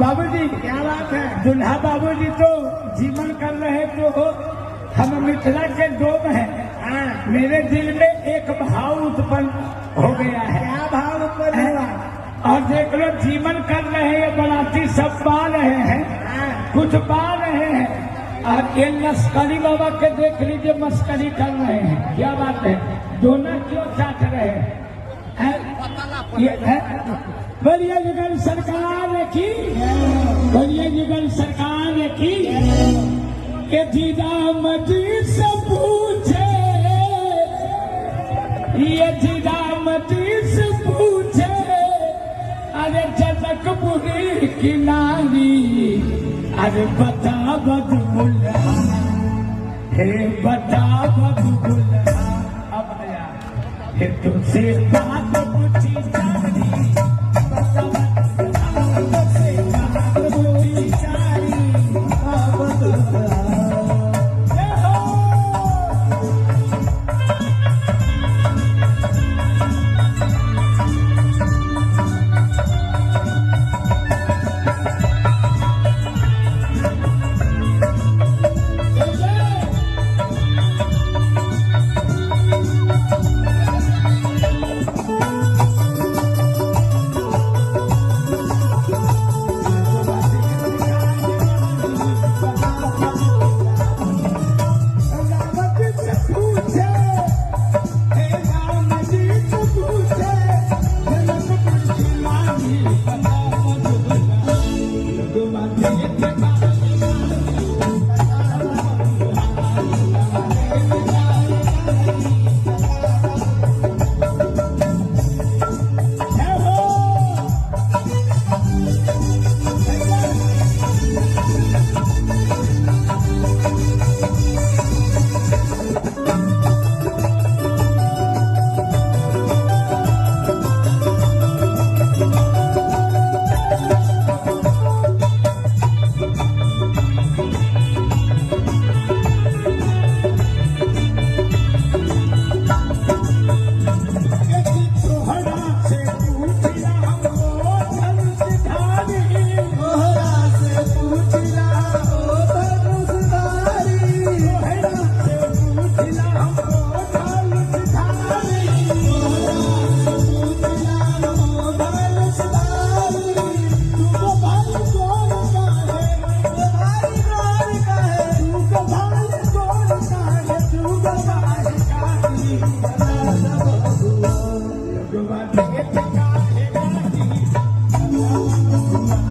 बाबूजी क्या बात है? दुल्हा बाबूजी तो जीवन कर रहे तो हम मिथिला के डोम हैं। हाँ, मेरे दिल में एक भाव उत्पन्न हो गया है। क्या भाव उत्पन्न हुआ? और देख लो जीवन कर रहे हैं, बराती सब पा रहे हैं, हाँ, कुछ पा रहे हैं, और ये लश्करी बाबा के देख लीजिए मस्करी कर रहे हैं। क्या बात है? दोनों क्यों चाट रहे हैं? ये है बलिया युगल सरकार की, बलिया युगल सरकार की के दीदामती से पूछे, ये दीदामती से पूछे, अरे जनकपुरी की नारी, अरे बता बदमुल्ला, हे बता बदमुल्ला, अब आया हे तुझसे बात पूछी जा